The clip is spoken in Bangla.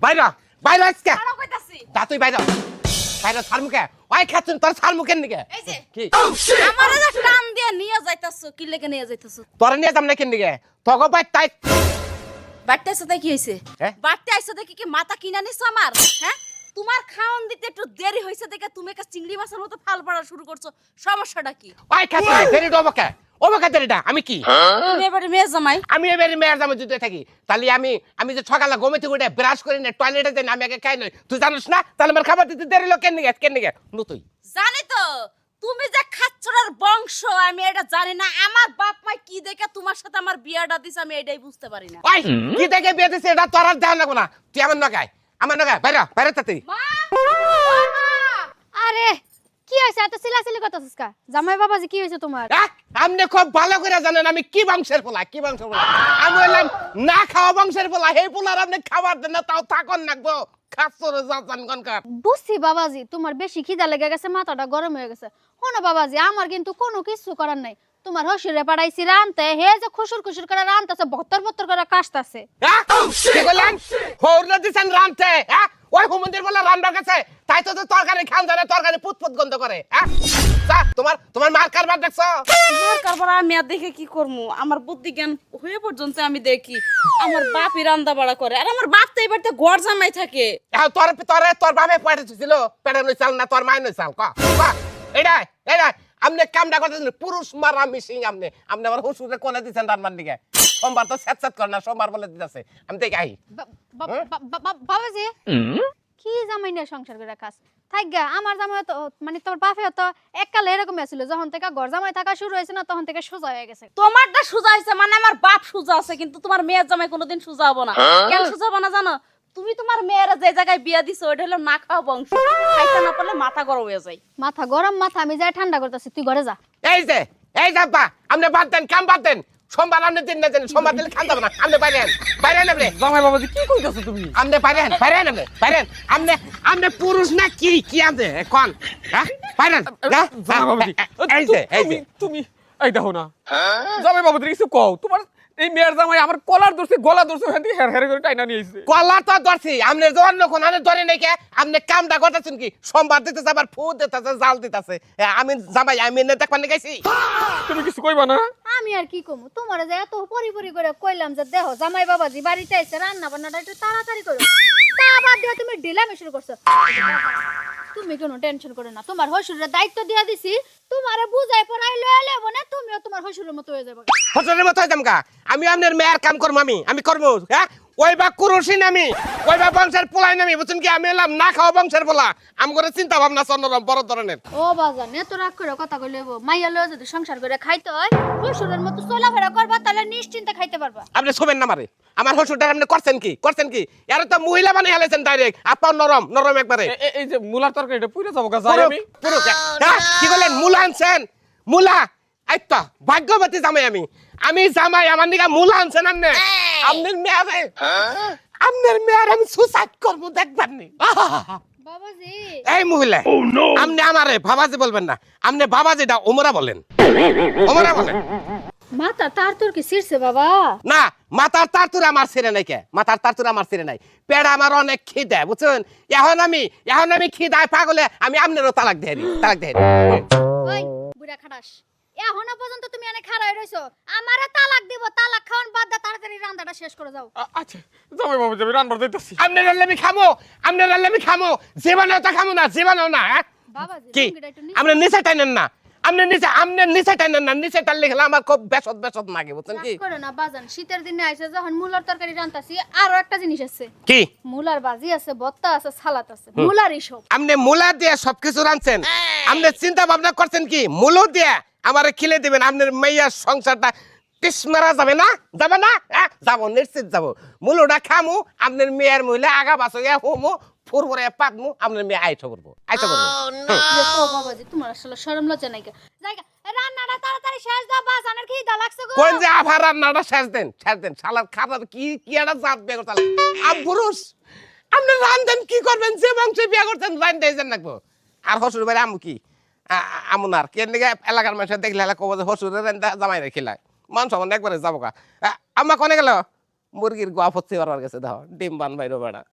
বাইরে বাইরে আজকে আরো কইতাছি দা তুই বাইরে বাইরে সারমুখে ওই খাচ্ছেন তোর সারমুখের নিকে এই যে কি আমারে যে টান দিয়ে নিয়ে যাইতাছো কি লেগে নিয়ে যাইতাছো তোর নিয়ে যাম না কেন নিকে তোকে ভাই তাই বাড়তে আইছো তাই কি হইছে হ্যাঁ? বাড়তে আইছো দেখি কি মাথা কিনা নিছো আমার হ্যাঁ তোমার খাওন দিতে একটু দেরি হইছে দেখে তুমি একটা চিংড়ি মাছের মতো ফাল পড়া শুরু করছো সমস্যাটা কি ওই খাচ্ছেন দেরি ডবকে ওবকে দেরিটা আমি কি তুমি এবারে মেয়ে জামাই আমি এবারে মেয়ের জামে যদি থাকি তাহলে আমি যে সকালে ঘুমাইতে উঠে ব্রাশ করি না টয়লেটে যাই না আমি আগে খাই নই তুই জানিস না তাহলে আমার খাবার দিতে দেরি লোক কেন নিকে তুই জানি তো তুমি যে খাচ্ছরার বংশ আমি এটা জানি না আমার বাপ মা কি দেখে তোমার সাথে আমার বিয়াটা দিছে আমি এটাই বুঝতে পারি না ওই কি দেখে বিয়ে দিছে এটা তোর আর দেওয়া লাগবো না তুই আমার নগায় বাইরে বাইরে তাড়াতাড়ি মা আরে কি হইছে এত চিল্লাচিল্লি করতেছিস কা জামাই বাবাজি কি হইছে তোমার আপনি খুব ভালো করে জানেন আমি কি বংশের পোলা আমি বললাম না খাওয়া বংশের পোলা হে পোলার আপনি খাবার দেন না তাও থাকন নাকবো খাচ্ছরে যাচ্ছেন কনকার বুঝছি বাবাজি তোমার বেশি খিদা লেগে গেছে মাথাটা গরম হয়ে গেছে শোনো বাবাজি আমার কিন্তু কোনো কিছু করার নাই তোমার হসুরে পাড়াইছি রানতে হে যে খুশুর খুশুর করে রানতেছে বত্তর বত্তর করে কাশতাছে কি বললেন হৌরলে দিছেন রানতে ওই হুমন্দির বলে রান্নার কাছে তাই তো তরকারি খান জানে তরকারি পুতপুত গন্ধ করে তোমার মার কারবার দেখছো আমার কারবার আমি আর দেখে কি করবো আমার বুদ্ধি জ্ঞান হয়ে পর্যন্ত আমি দেখি আমার বাপই রান্না বাড়া করে আর আমার বাপ তো এবারতে গড় জামাই থাকে তোর বাপে পাঠিয়েছিল পেটে নই চাল না তোর মায় নই চাল ক এইটা আপনি কামটা করতেছেন পুরুষ মারা মিশিং আপনি আমার হুসুরে কোনে দিচ্ছেন রান্নার দিকে সোমবার তো স্যাট করে না সোমবার বলে দিতেছে আমি দেখি আহি বাবাজি কি জামাই নিয়ে সংসার করে খাস থাকগা আমার জামাই তো মানে তোর বাপে তো এককালে এরকম ছিল যখন থেকে ঘর জামাই থাকা শুরু হয়েছে না তখন থেকে সোজা হয়ে গেছে তোমারটা সোজা হয়েছে মানে আমার বাপ সোজা আছে কিন্তু তোমার মেয়ের জামাই কোনোদিন সোজা হবো না কেন সোজা হবো না জানো তুমি তোমার মেয়েরা যে জায়গায় বিয়া দিছো ওটা হলো না খাওয়া বংশ খাইতে না পারলে মাথা গরম হয়ে যায় মাথা গরম মাথা আমি যাই ঠান্ডা করতেছি তুই ঘরে যা এই যে বা আপনি বাদ দেন কাম বাদ দেন সোমবার আপনি দিন না দেন সোমবার দিলে খান যাবে না আপনি বাইরে আপনি জামাই বাবাজি কি কইতাছো তুমি আপনি বাইরে আপনি পুরুষ না কি আপনি কোন হ্যাঁ বাইরে জামাই বাবাজি এই যে তুমি এই দেখো না জামাই বাবাজি কিছু কও তোমার এই মেয়ের জামাই আমার কলার ধরছে গলা ধরছে ওখান থেকে হের হের করে টাইনা নিয়ে আইছে কলা তো ধরছি আপনি জোয়ান কোন আপনি ধরে নাই কে আপনি কামটা করতেছেন কি সোমবার দিতেছে আবার ফুট দিতেছে জাল দিতেছে আমি জামাই আমি না দেখবার গেছি তুমি কিছু কইবা না আমি আর কি কমু তোমার যে এত পরিপরি করে কইলাম যে দেখো জামাই বাবাজি বাড়িতে আইছে রান্না বান্নাটা একটু তাড়াতাড়ি করো তা বাদ দিয়ে তুমি ঢিলামি শুরু করছো তুমি কোনো টেনশন করো না তোমার হসুরের দায়িত্ব দিয়া দিছি তোমারে বুঝাই পড়াই লয়ে লেবো না তুমিও তোমার হসুরের মতো হয়ে যাবে হসরের মতো হইতাম কা আমি আপনার মেয়ের কাম করবো আমি করবো হ্যাঁ ওই বা কুরুষি নামি ওই বা বংশের পোলাই নামি বুঝছেন কি আমি এলাম না খাওয়া বংশের পোলা আমি করে চিন্তা ভাবনা চন্দ্রম বড় ধরনের ও বাজান এত রাগ করে কথা কইলেবো মাইয়া লয়ে যদি সংসার করে খাইতে হয় হসুরের মতো চলাফেরা করবা তাহলে নিশ্চিন্তে খাইতে পারবা আপনি শোবেন না মারে আমার হসুরটা আপনি করছেন কি এর তো মহিলা বানিয়ে হেলেছেন ডাইরেক্ট আপা নরম একবারে এই যে মুলার তরকারিটা পুরো যাবো গা যাই আমি পুরো কি বলেন মুলা আনছেন মুলা এই তো ভাগ্যবতী জামাই আমি জামাই আমার নিকা মুলা আনছেন আপনার মেয়ারে আমি সুসাইড করবো দেখবেন নি বাবাজি এই মহিলা আপনি আমারে বাবাজি বলবেন না আপনি বাবাজিটা ওমরা বলেন মাথা তার তোর কি ছিড়ছে বাবা না মাথার তারতুর আমার ছিঁড়ে নাই কে মাথার তারতুর আমার ছিঁড়ে নাই পেড়া আমার অনেক খিদে বুঝছেন এখন আমি খিদায় পাগলে আমি আপনারও তালাক দেই ওই বুড়া খাটাস এখনো পর্যন্ত তুমি এনে খাড়াই রইছো আমারে তালাক দিব তালাক খাওন বাদ দা তাড়াতাড়ি রান্নাটা শেষ করে যাও আচ্ছা জামাই বাবাজি আমি রান্নার দিতেছি আপনার আমি খামো জীবনেও তো খামো না হ্যাঁ বাবাজি কি লুঙ্গিটা একটু আপনি নিচে টাইনেন না নিচে টানলে খেলে আমার খুব বেসত লাগে বুঝছেন কি করে না বাজান শীতের দিনে আইছে যখন মুলার তরকারি রান্তাছি আরো একটা জিনিস আছে কি মুলার ভাজি আছে ভর্তা আছে সালাদ আছে মুলারই সব আপনি মুলা দিয়ে সবকিছু রাঁধছেন আপনি চিন্তা ভাবনা করছেন কি মুলো দিয়ে আমারে খিলে দিবেন আপনার মেয়ের সংসারটা টিসমারা যাবে না যাবো নিশ্চিত যাবো মুলোটা খামু আপনার মেয়ের মহিলা আগা বাসো হোমো ফুরবরে পাতমু আপনার মেয়ে আইছো করবো ও বাবাজি তোমার আসলে শরম লজ্জা নাই জায়গা রান্নাটা তাড়াতাড়ি শেষ দাও বাজানের কি দা লাগছে গো কোন যে আভার রান্নাটা শেষ দেন শালার খাবার কি একটা জাত বিয়ে করতে পুরুষ আপনি রান্ধেন কি করবেন যে বংশে বিয়ে করতেন রান্ধে যান নাকবো আর হসুর বাড়ি আমু কি আমুনার কেন এলাকার মানুষের দেখলে কব যে হসুরের জামাই রেখিলায় মানুষ আমার একবারে যাবো কা আমা কনে গেল মুরগির গোয়া ফচ্ছে গেছে দেখো ডিম বান বাইরো বেড়া